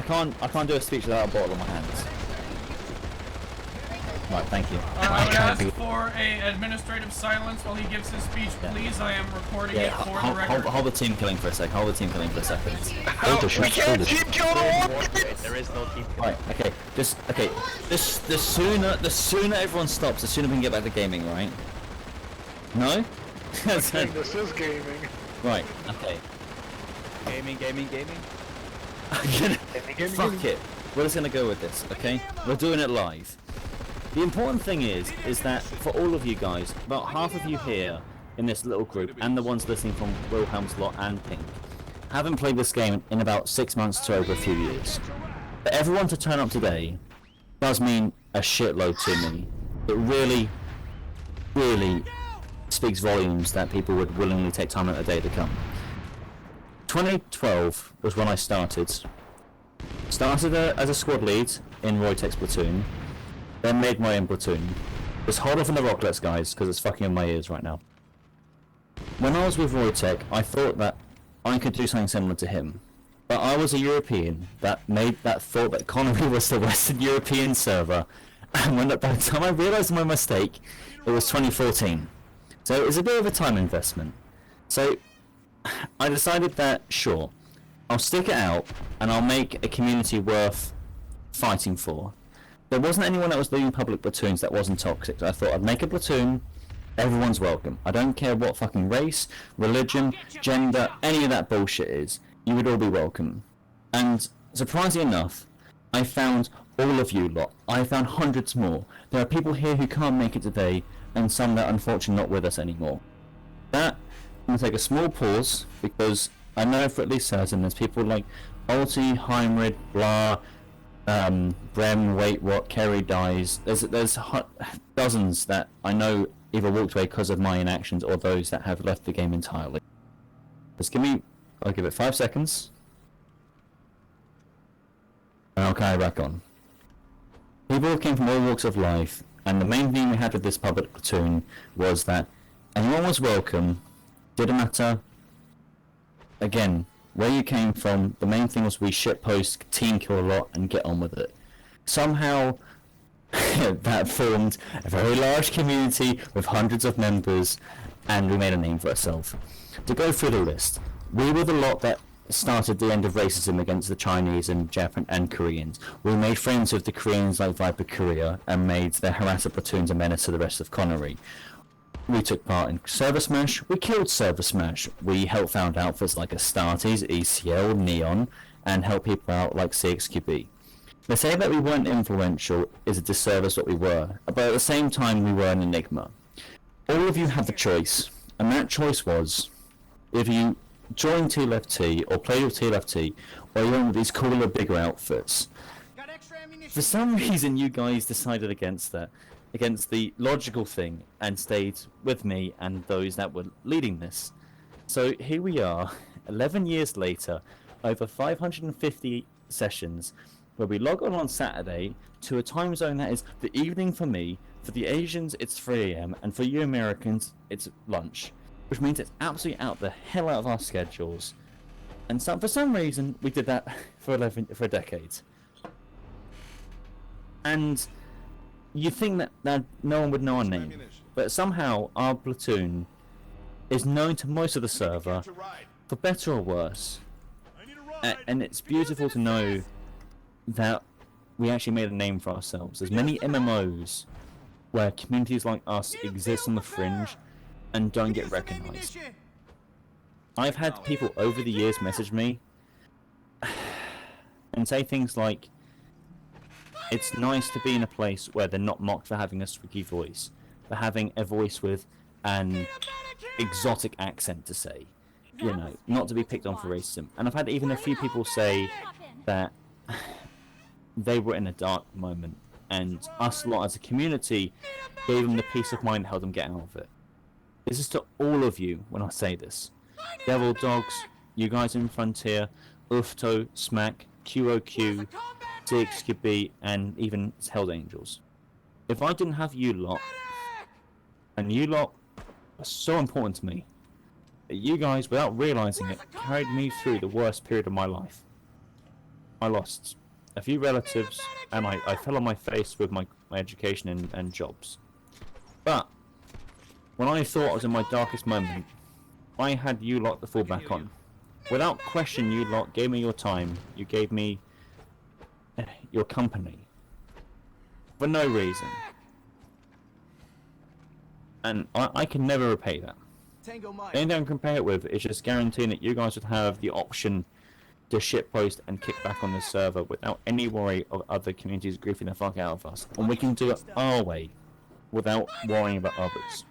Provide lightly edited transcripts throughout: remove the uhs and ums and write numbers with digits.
I can't do a speech without a bottle in my hands. Right, thank you. I would ask for a administrative silence while he gives his speech, please. I am recording it for the record. Hold the team killing for a second. Hold the team killing for a second. We can't team kill the one! There is no team killing. Right, okay. The sooner everyone stops, the sooner we can get back to gaming, right? No? This is gaming. Right, okay. Gaming. Fuck it. We're just gonna go with this, okay? We're doing it live. The important thing is that for all of you guys, about half of you here in this little group, and the ones listening from Wilhelm's Lot and Pink, haven't played this game in about 6 months to over a few years. For everyone to turn up today does mean a shitload to me. It really, really speaks volumes that people would willingly take time out of the day to come. 2012 was when I started. Started as a squad lead in Roytek's platoon. Then made my own platoon. Just hold off on the rocklets, guys, because it's fucking in my ears right now. When I was with Roytek, I thought that I could do something similar to him. But I was a European that thought that Connery was the Western European server. And by the time I realised my mistake, it was 2014. So it was a bit of a time investment. So I decided that, sure, I'll stick it out and I'll make a community worth fighting for. There wasn't anyone that was leading public platoons that wasn't toxic, so I thought I'd make a platoon, everyone's welcome. I don't care what fucking race, religion, gender, any of that bullshit is, you would all be welcome. And surprisingly enough, I found all of you lot. I found hundreds more. There are people here who can't make it today, and some that are unfortunately not with us anymore. That, I'm going to take a small pause, because I know for at least certain there's people like Ulti, Heimrid, blah, Brem, Wait What, Kerry Dies. There's dozens that I know either walked away because of my inactions or those that have left the game entirely. Just I'll give it 5 seconds. And I'll carry back on. People came from all walks of life, and the main theme we had with this public platoon was that anyone was welcome, didn't matter, again, where you came from. The main thing was we shitpost, team kill a lot, and get on with it. Somehow, that formed a very large community with hundreds of members, and we made a name for ourselves. To go through the list, we were the lot that started the end of racism against the Chinese and Japan and Koreans. We made friends with the Koreans like Viper Korea, and made their harasser platoons a menace to the rest of Connery. We took part in Server Smash, we killed Server Smash, we helped found outfits like Astartes, ECL, Neon, and helped people out like CXQB. They say that we weren't influential is a disservice what we were, but at the same time we were an enigma. All of you had the choice, and that choice was, if you join TLFT or play with TLFT, or you went with these cooler, bigger outfits. For some reason you guys decided against that. Against the logical thing, and stayed with me and those that were leading this. So here we are, 11 years later, over 550 sessions, where we log on Saturday to a time zone that is the evening for me. For the Asians it's 3 AM, and for you Americans it's lunch, which means it's absolutely out the hell out of our schedules. And for some reason we did that for a decade. And you think that no one would know our name, but somehow our platoon is known to most of the server, for better or worse. And it's beautiful to know that we actually made a name for ourselves. There's many MMOs where communities like us exist on the fringe and don't get recognized. I've had people over the years message me and say things like, it's nice to be in a place where they're not mocked for having a squeaky voice, for having a voice with an exotic accent to say, you know, not to be picked on for racism. And I've had even a few people say that they were in a dark moment, and us lot as a community gave them the peace of mind that helped them get out of it. This is to all of you when I say this. Devil Dogs, you guys in Frontier, Ufto, Smack, QOQ, CXQB, and even Hell's Angels. If I didn't have you lot, and you lot are so important to me, that you guys, without realising it, carried me through the worst period of my life. I lost a few relatives, and I fell on my face with my education and jobs. But when I thought I was in my darkest moment, I had you lot to fall back on. Without question, you lot gave me your time. You gave me your company for no reason, and I can never repay that. The only thing I can compare it with is just guaranteeing that you guys would have the option to shitpost and kick back on the server without any worry of other communities griefing the fuck out of us, and we can do it our way without worrying about others.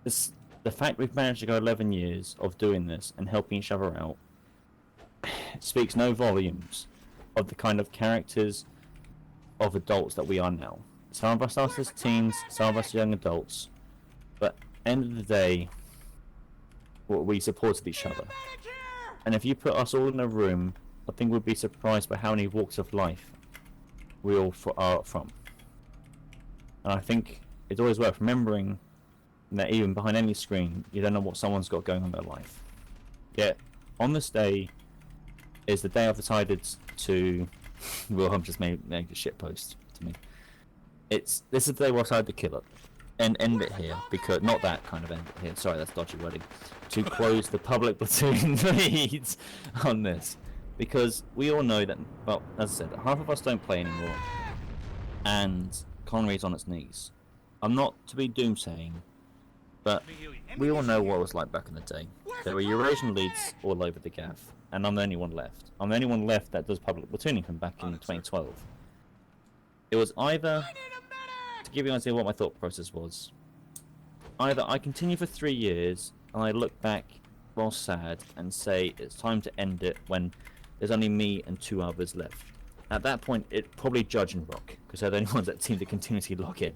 The fact we've managed to go 11 years of doing this and helping each other out speaks no volumes of the kind of characters of adults that we are now. Some of us are as teens, some of us young adults, but end of the day, we supported each other. And if you put us all in a room, I think we'd be surprised by how many walks of life we all are from. And I think it's always worth remembering that even behind any screen, you don't know what someone's got going on in their life. Yet, on this day, is the day I've decided to... well, I'm just making a shitpost to me. This is the day where I decided to kill it. And end it here, because... not that kind of end it here, sorry, that's dodgy wording. To close the public platoon leads on this. Because we all know that, well, as I said, half of us don't play anymore. And Connery's on its knees. I'm not to be doomsaying, but we all know what it was like back in the day. There were Eurasian leads all over the gaff, and I'm the only one left. I'm the only one left that does public platooning from back in 2012. It was either, to give you an idea what my thought process was, either I continue for 3 years, and I look back while sad and say it's time to end it when there's only me and 2 others left. At that point, it'd probably Judge and Rock, because they're the only ones that seem to continuously log in.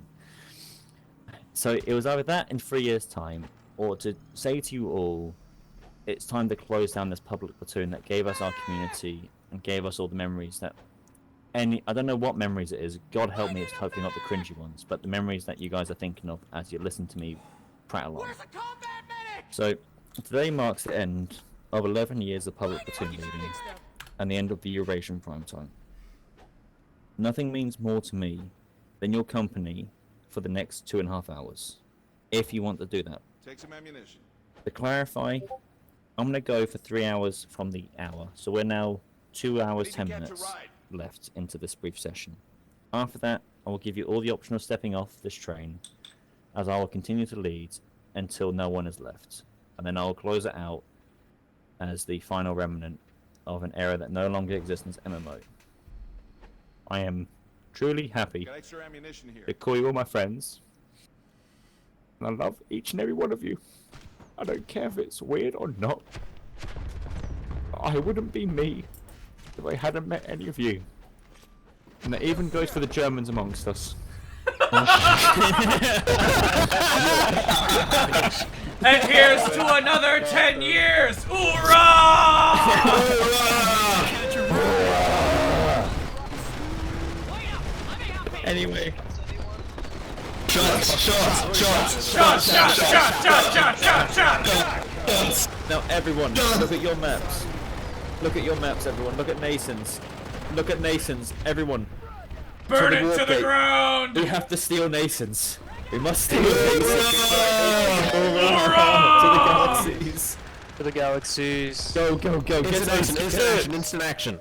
So it was either that in 3 years' time, or to say to you all, it's time to close down this public platoon that gave us our community and gave us all the memories that... I don't know what memories it is, God help me, it's hopefully not the cringy ones, but the memories that you guys are thinking of as you listen to me prattle on. So, today marks the end of 11 years of public platoon leading, and the end of the Eurasian primetime. Nothing means more to me than your company for the next 2.5 hours, if you want to do that. Take some ammunition. To clarify, I'm going to go for 3 hours from the hour, so we're now 2 hours 10 minutes left into this brief session. After that, I will give you all the option of stepping off this train, as I will continue to lead until no one is left, and then I will close it out as the final remnant of an era that no longer exists as MMO. I am truly happy to call you all my friends, and I love each and every one of you. I don't care if it's weird or not. I wouldn't be me if I hadn't met any of you. And that even goes for the Germans amongst us. And here's to another 10 years! Hoorah! Anyway. Shots! Now everyone, look at your maps. Look at your maps, everyone. Look at Nason's. Look at Nason's, everyone. Burn it to the ground! We have to steal Nason's. We must steal Nason's. To the galaxies. To the galaxies. Go. Get Instant action.